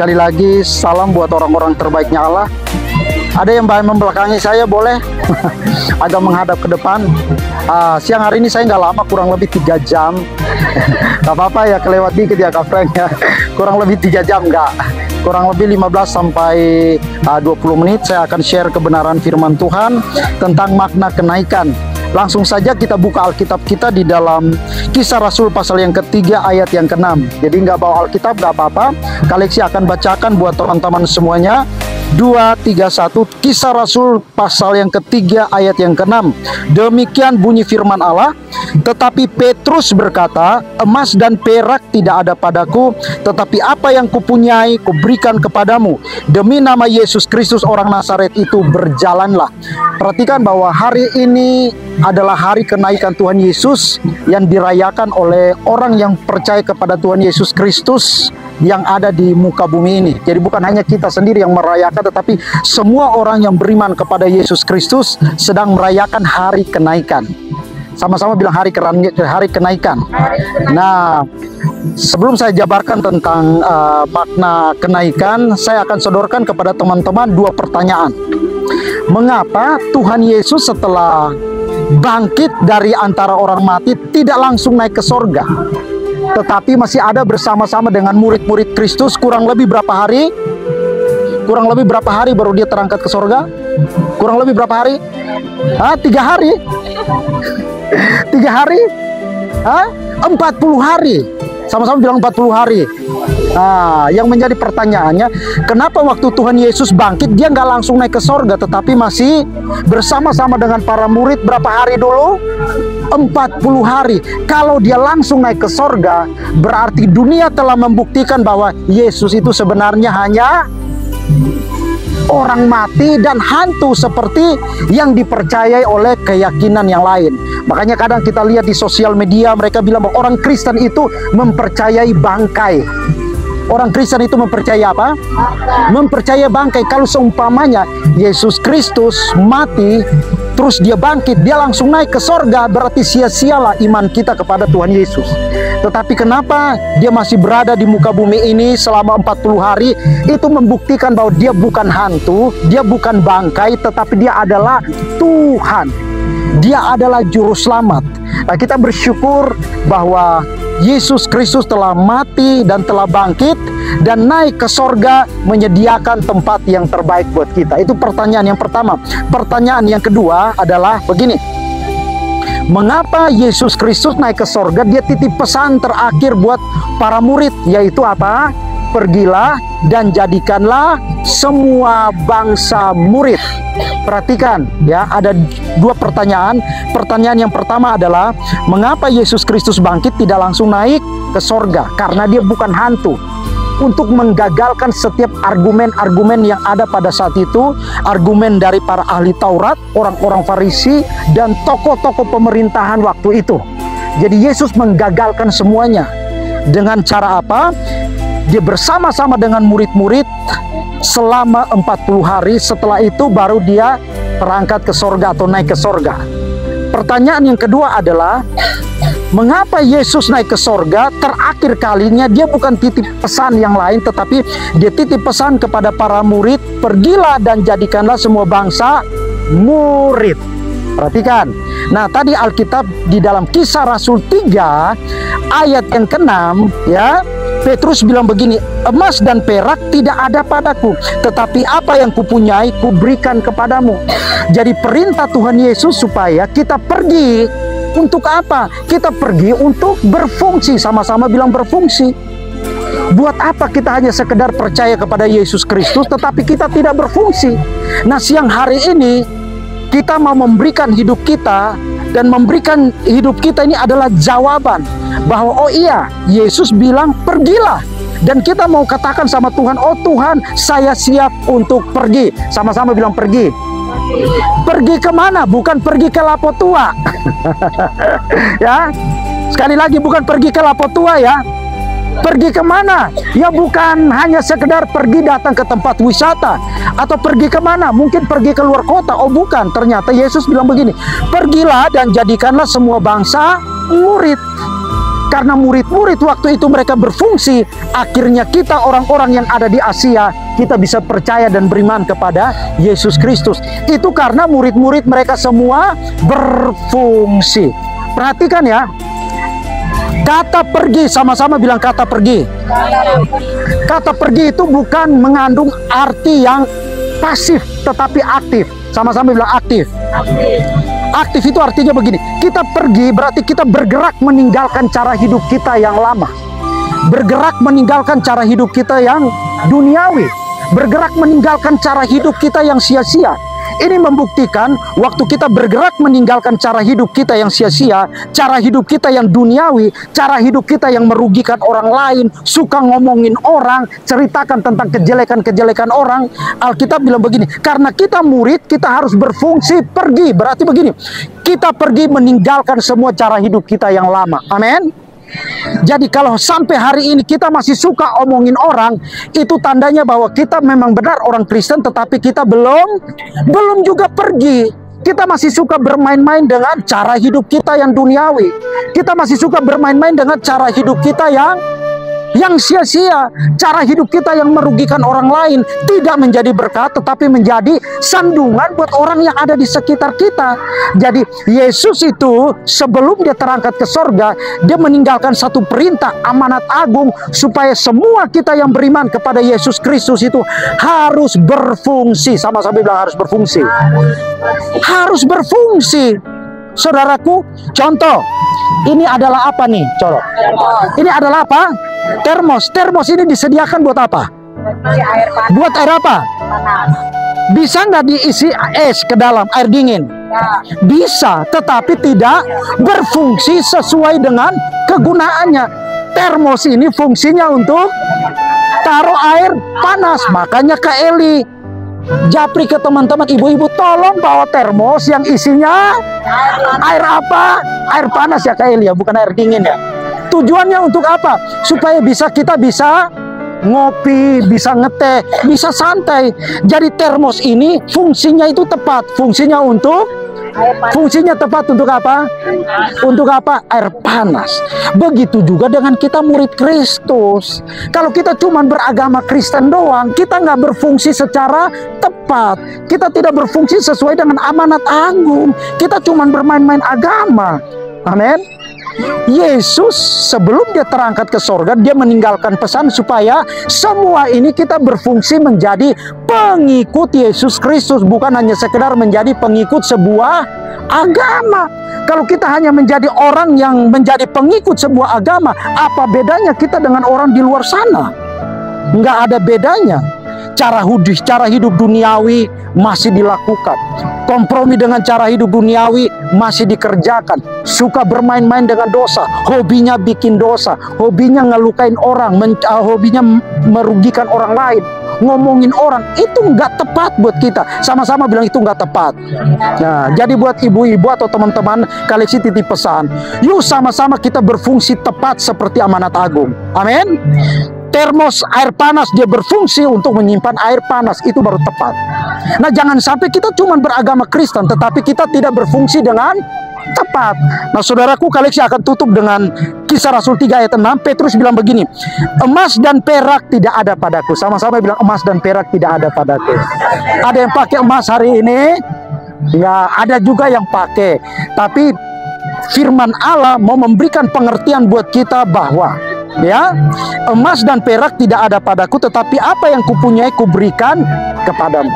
Sekali lagi, salam buat orang-orang terbaiknya Allah. Ada yang membelakangi saya, boleh agak menghadap ke depan. Siang hari ini saya nggak lama, kurang lebih 3 jam. Gak apa-apa ya, kelewat dikit ya Kak Frank ya. Kurang lebih 3 jam nggak. Kurang lebih 15 sampai 20 menit saya akan share kebenaran firman Tuhan tentang makna kenaikan. Langsung saja kita buka Alkitab kita di dalam Kisah Rasul pasal yang ketiga ayat yang ke-6. Jadi nggak bawa Alkitab nggak apa-apa. Kaleksi akan bacakan buat teman-teman semuanya. 2, 3, 1. Kisah Rasul pasal yang ketiga ayat yang ke-6. Demikian bunyi firman Allah. Tetapi Petrus berkata, emas dan perak tidak ada padaku, tetapi apa yang kupunyai kuberikan kepadamu. Demi nama Yesus Kristus orang Nazaret itu berjalanlah. Perhatikan bahwa hari ini adalah hari kenaikan Tuhan Yesus yang dirayakan oleh orang yang percaya kepada Tuhan Yesus Kristus yang ada di muka bumi ini. Jadi bukan hanya kita sendiri yang merayakan, tetapi semua orang yang beriman kepada Yesus Kristus sedang merayakan hari kenaikan. Sama-sama bilang hari kenaikan. Nah, sebelum saya jabarkan tentang makna kenaikan, saya akan sodorkan kepada teman-teman 2 pertanyaan. Mengapa Tuhan Yesus setelah bangkit dari antara orang mati tidak langsung naik ke sorga, tetapi masih ada bersama-sama dengan murid-murid Kristus kurang lebih berapa hari? Kurang lebih berapa hari baru dia terangkat ke sorga? Kurang lebih berapa hari? 3 hari? 3 hari? 40 hari. Sama-sama bilang 40 hari. Yang menjadi pertanyaannya, kenapa waktu Tuhan Yesus bangkit dia nggak langsung naik ke sorga, tetapi masih bersama-sama dengan para murid berapa hari dulu? 40 hari. Kalau dia langsung naik ke sorga, berarti dunia telah membuktikan bahwa Yesus itu sebenarnya hanya orang mati dan hantu seperti yang dipercayai oleh keyakinan yang lain. Makanya kadang kita lihat di sosial media mereka bilang bahwa orang Kristen itu mempercayai bangkai. Orang Kristen itu mempercayai apa? Mempercayai bangkai. Kalau seumpamanya Yesus Kristus mati terus dia bangkit, dia langsung naik ke sorga, berarti sia-sialah iman kita kepada Tuhan Yesus. Tetapi kenapa dia masih berada di muka bumi ini selama 40 hari? Itu membuktikan bahwa dia bukan hantu, dia bukan bangkai, tetapi dia adalah Tuhan. Dia adalah juru selamat. Nah, kita bersyukur bahwa Yesus Kristus telah mati dan telah bangkit dan naik ke sorga, menyediakan tempat yang terbaik buat kita. Itu pertanyaan yang pertama. Pertanyaan yang kedua adalah begini. Mengapa Yesus Kristus naik ke sorga? Dia titip pesan terakhir buat para murid, yaitu apa? Pergilah dan jadikanlah semua bangsa murid. Perhatikan ya, ada 2 pertanyaan. Pertanyaan yang pertama adalah, mengapa Yesus Kristus bangkit tidak langsung naik ke sorga? Karena dia bukan hantu. Untuk menggagalkan setiap argumen-argumen yang ada pada saat itu, argumen dari para ahli Taurat, orang-orang Farisi, dan tokoh-tokoh pemerintahan waktu itu. Jadi Yesus menggagalkan semuanya. Dengan cara apa? Dia bersama-sama dengan murid-murid selama 40 hari. Setelah itu baru dia terangkat ke sorga atau naik ke sorga. Pertanyaan yang kedua adalah, mengapa Yesus naik ke sorga? Terakhir kalinya dia bukan titip pesan yang lain, tetapi dia titip pesan kepada para murid, pergilah dan jadikanlah semua bangsa murid. Perhatikan. Nah, tadi Alkitab di dalam Kisah Rasul 3 ayat yang ke-6 ya, Petrus bilang begini, emas dan perak tidak ada padaku, tetapi apa yang kupunyai kuberikan kepadamu. Jadi perintah Tuhan Yesus supaya kita pergi. Untuk apa? Kita pergi untuk berfungsi. Sama-sama bilang berfungsi. Buat apa kita hanya sekedar percaya kepada Yesus Kristus tetapi kita tidak berfungsi? Nah, siang hari ini kita mau memberikan hidup kita, dan memberikan hidup kita ini adalah jawaban bahwa oh iya, Yesus bilang pergilah. Dan kita mau katakan sama Tuhan, oh Tuhan, saya siap untuk pergi. Sama-sama bilang pergi. Pergi kemana? Bukan pergi ke Lapo Tua. Ya, sekali lagi bukan pergi ke Lapo Tua ya. Pergi kemana? Ya bukan hanya sekedar pergi datang ke tempat wisata. Atau pergi kemana? Mungkin pergi ke luar kota. Oh bukan, ternyata Yesus bilang begini, pergilah dan jadikanlah semua bangsa murid. Karena murid-murid waktu itu mereka berfungsi, akhirnya kita orang-orang yang ada di Asia, kita bisa percaya dan beriman kepada Yesus Kristus. Itu karena murid-murid mereka semua berfungsi. Perhatikan ya, kata pergi, sama-sama bilang kata pergi. Kata pergi itu bukan mengandung arti yang pasif, tetapi aktif. Sama-sama bilang aktif. Aktif itu artinya begini, kita pergi berarti kita bergerak meninggalkan cara hidup kita yang lama. Bergerak meninggalkan cara hidup kita yang duniawi. Bergerak meninggalkan cara hidup kita yang sia-sia. Ini membuktikan waktu kita bergerak meninggalkan cara hidup kita yang sia-sia, cara hidup kita yang duniawi, cara hidup kita yang merugikan orang lain, suka ngomongin orang, ceritakan tentang kejelekan-kejelekan orang. Alkitab bilang begini, karena kita murid, kita harus berfungsi pergi. Berarti begini, kita pergi meninggalkan semua cara hidup kita yang lama. Amin. Jadi kalau sampai hari ini kita masih suka omongin orang, itu tandanya bahwa kita memang benar orang Kristen, tetapi kita belum juga pergi. Kita masih suka bermain-main dengan cara hidup kita yang duniawi. Kita masih suka bermain-main dengan cara hidup kita yang sia-sia, cara hidup kita yang merugikan orang lain, tidak menjadi berkat tetapi menjadi sandungan buat orang yang ada di sekitar kita. Jadi Yesus itu sebelum dia terangkat ke sorga, dia meninggalkan satu perintah amanat agung supaya semua kita yang beriman kepada Yesus Kristus itu harus berfungsi. Sama-sama bilang harus berfungsi. Harus berfungsi. Saudaraku, contoh, ini adalah apa nih? Colok. Ini adalah apa? Termos. Termos ini disediakan buat apa? Buat air apa? Bisa nggak diisi es ke dalam air dingin? Bisa, tetapi tidak berfungsi sesuai dengan kegunaannya. Termos ini fungsinya untuk taruh air panas. Makanya Kak Eli japri ke teman-teman, ibu-ibu tolong bawa termos yang isinya air apa? Air panas ya Kak Eli ya, bukan air dingin ya. Tujuannya untuk apa? Supaya kita bisa ngopi, bisa ngeteh, bisa santai. Jadi termos ini fungsinya itu tepat. Fungsinya tepat untuk apa? Untuk apa? Air panas. Begitu juga dengan kita murid Kristus. Kalau kita cuma beragama Kristen doang, kita nggak berfungsi secara tepat. Kita tidak berfungsi sesuai dengan amanat agung. Kita cuma bermain-main agama. Amin. Yesus sebelum dia terangkat ke sorga, dia meninggalkan pesan supaya semua ini kita berfungsi menjadi pengikut Yesus Kristus, bukan hanya sekedar menjadi pengikut sebuah agama. Kalau kita hanya menjadi orang yang menjadi pengikut sebuah agama, apa bedanya kita dengan orang di luar sana? Nggak ada bedanya. Cara hidup duniawi masih dilakukan. Kompromi dengan cara hidup duniawi masih dikerjakan. Suka bermain-main dengan dosa. Hobinya bikin dosa. Hobinya ngelukain orang. Hobinya merugikan orang lain. Ngomongin orang. Itu nggak tepat buat kita. Sama-sama bilang itu nggak tepat. Nah, jadi buat ibu-ibu atau teman-teman, Kaleksi titip pesan. Yuk sama-sama kita berfungsi tepat seperti amanat agung. Amin. Termos air panas dia berfungsi untuk menyimpan air panas, itu baru tepat. Nah, jangan sampai kita cuma beragama Kristen tetapi kita tidak berfungsi dengan tepat. Nah, saudaraku, Kaleksi akan tutup dengan Kisah Rasul 3 ayat 6. Petrus bilang begini, emas dan perak tidak ada padaku. Sama-sama bilang emas dan perak tidak ada padaku. Ada yang pakai emas hari ini? Ya, ada juga yang pakai. Tapi firman Allah mau memberikan pengertian buat kita bahwa ya, emas dan perak tidak ada padaku, tetapi apa yang kupunyai kuberikan kepadamu.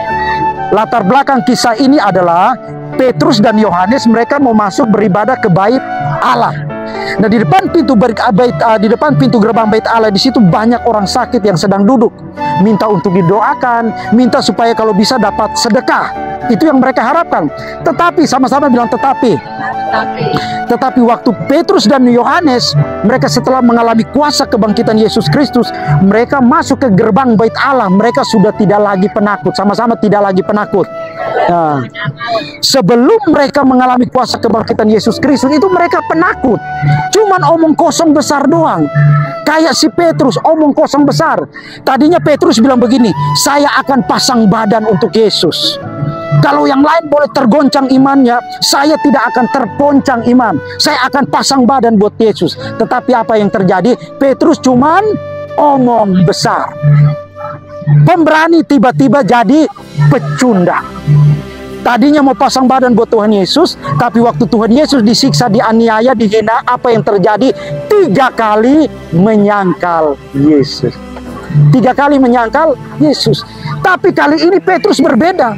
Latar belakang kisah ini adalah Petrus dan Yohanes, mereka mau masuk beribadah ke bait Allah. Nah, di depan pintu gerbang bait Allah, di situ banyak orang sakit yang sedang duduk, minta untuk didoakan, minta supaya kalau bisa dapat sedekah. Itu yang mereka harapkan. Tetapi sama-sama bilang tetapi waktu Petrus dan Yohanes, mereka setelah mengalami kuasa kebangkitan Yesus Kristus, mereka masuk ke gerbang bait Allah, mereka sudah tidak lagi penakut. Sama-sama tidak lagi penakut. Nah, sebelum mereka mengalami kuasa kebangkitan Yesus Kristus, itu mereka penakut. Cuman omong kosong besar doang. Kayak si Petrus, omong kosong besar. Tadinya Petrus bilang begini, saya akan pasang badan untuk Yesus. Kalau yang lain boleh tergoncang imannya, saya tidak akan terponcang iman. Saya akan pasang badan buat Yesus. Tetapi apa yang terjadi? Petrus cuman omong besar. Pemberani tiba-tiba jadi pecundang. Tadinya mau pasang badan buat Tuhan Yesus, tapi waktu Tuhan Yesus disiksa, dianiaya, dihina, apa yang terjadi? 3 kali menyangkal Yesus. 3 kali menyangkal Yesus. Tapi kali ini Petrus berbeda.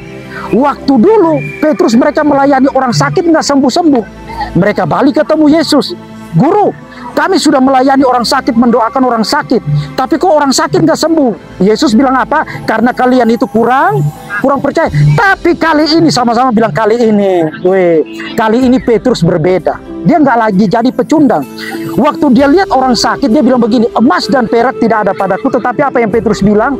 Waktu dulu Petrus mereka melayani orang sakit nggak sembuh-sembuh. Mereka balik ketemu Yesus. Guru, kami sudah melayani orang sakit, mendoakan orang sakit, tapi kok orang sakit nggak sembuh? Yesus bilang apa? Karena kalian itu kurang percaya. Tapi kali ini, sama-sama bilang kali ini, kali ini Petrus berbeda. Dia nggak lagi jadi pecundang. Waktu dia lihat orang sakit, dia bilang begini, emas dan perak tidak ada padaku, tetapi apa yang Petrus bilang?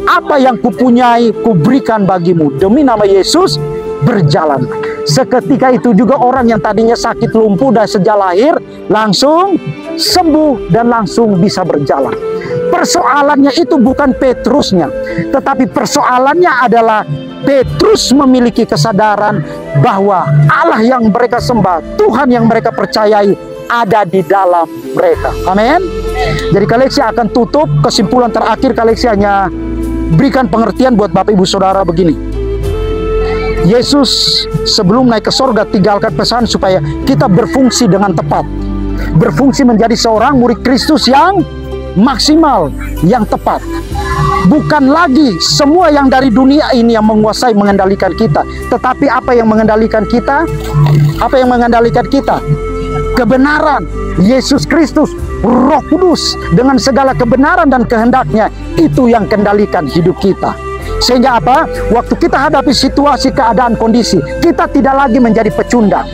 Apa yang kupunyai kuberikan bagimu, demi nama Yesus berjalan. Seketika itu juga orang yang tadinya sakit lumpuh dan sejak lahir langsung sembuh dan langsung bisa berjalan. Persoalannya itu bukan Petrusnya, tetapi persoalannya adalah Petrus memiliki kesadaran bahwa Allah yang mereka sembah, Tuhan yang mereka percayai ada di dalam mereka. Amin. Jadi Kaleksi akan tutup. Kesimpulan terakhir Kaleksi hanya berikan pengertian buat Bapak Ibu Saudara begini. Yesus sebelum naik ke sorga tinggalkan pesan supaya kita berfungsi dengan tepat. Berfungsi menjadi seorang murid Kristus yang maksimal, yang tepat. Bukan lagi semua yang dari dunia ini yang menguasai, mengendalikan kita. Tetapi apa yang mengendalikan kita? Apa yang mengendalikan kita? Kebenaran, Yesus Kristus, Roh Kudus dengan segala kebenaran dan kehendaknya. Itu yang kendalikan hidup kita. Sehingga apa? Waktu kita hadapi situasi, keadaan, kondisi, kita tidak lagi menjadi pecundang.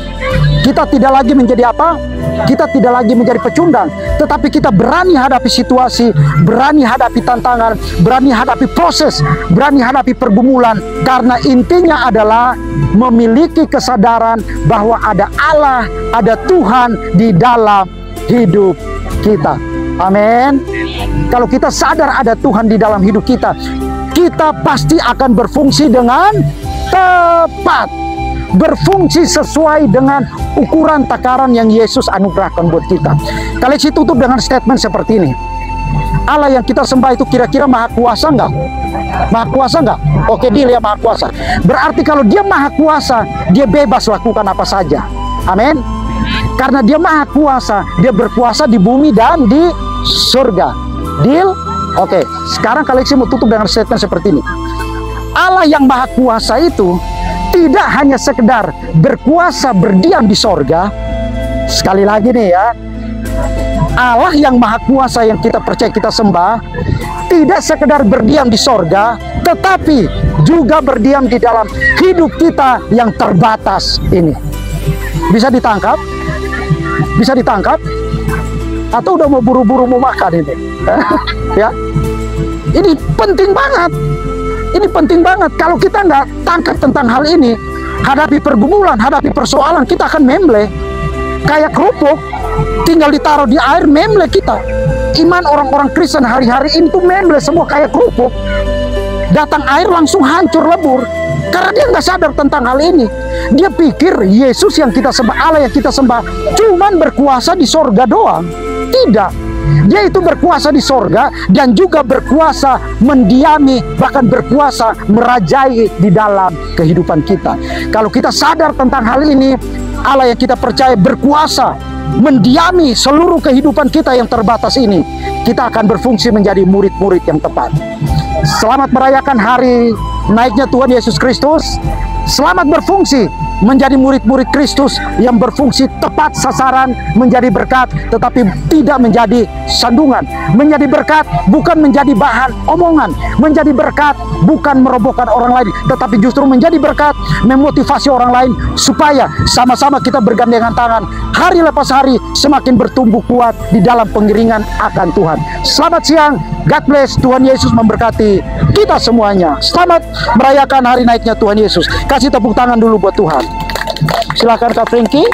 Kita tidak lagi menjadi apa? Kita tidak lagi menjadi pecundang, tetapi kita berani hadapi situasi, berani hadapi tantangan, berani hadapi proses, berani hadapi pergumulan. Karena intinya adalah memiliki kesadaran bahwa ada Allah, ada Tuhan di dalam hidup kita. Amin. Kalau kita sadar ada Tuhan di dalam hidup kita, kita pasti akan berfungsi dengan tepat, berfungsi sesuai dengan ukuran takaran yang Yesus anugerahkan buat kita. Kaleksi tutup dengan statement seperti ini. Allah yang kita sembah itu kira-kira maha kuasa nggak? Maha kuasa nggak? Oke, dia maha kuasa. Berarti kalau dia maha kuasa, dia bebas lakukan apa saja. Amin. Karena dia maha kuasa, dia berkuasa di bumi dan di surga. Deal? Oke, sekarang Kaleksi mau tutup dengan statement seperti ini. Allah yang maha kuasa itu tidak hanya sekedar berkuasa berdiam di sorga. Sekali lagi nih ya, Allah yang maha kuasa yang kita percaya, kita sembah, tidak sekedar berdiam di sorga, tetapi juga berdiam di dalam hidup kita yang terbatas ini. Bisa ditangkap? Bisa ditangkap? Atau udah mau buru-buru mau makan ini? Ya, ini penting banget. Ini penting banget. Kalau kita nggak tangkap tentang hal ini, hadapi pergumulan, hadapi persoalan, kita akan memble. Kayak kerupuk, tinggal ditaruh di air, memble kita. Iman orang-orang Kristen hari-hari ini tuh memble semua kayak kerupuk. Datang air langsung hancur lebur. Karena dia nggak sadar tentang hal ini. Dia pikir Yesus yang kita sembah, Allah yang kita sembah, cuman berkuasa di sorga doang. Tidak. Dia itu berkuasa di sorga dan juga berkuasa mendiami, bahkan berkuasa merajai di dalam kehidupan kita. Kalau kita sadar tentang hal ini, Allah yang kita percaya berkuasa mendiami seluruh kehidupan kita yang terbatas ini, kita akan berfungsi menjadi murid-murid yang tepat. Selamat merayakan hari naiknya Tuhan Yesus Kristus. Selamat berfungsi menjadi murid-murid Kristus yang berfungsi tepat sasaran, menjadi berkat tetapi tidak menjadi sandungan, menjadi berkat bukan menjadi bahan omongan, menjadi berkat bukan merobohkan orang lain, tetapi justru menjadi berkat memotivasi orang lain supaya sama-sama kita bergandengan tangan hari lepas hari semakin bertumbuh kuat di dalam pengiringan akan Tuhan. Selamat siang, God bless, Tuhan Yesus memberkati kita semuanya. Selamat merayakan hari naiknya Tuhan Yesus. Kasih tepuk tangan dulu buat Tuhan. Silakan Kak Frankie.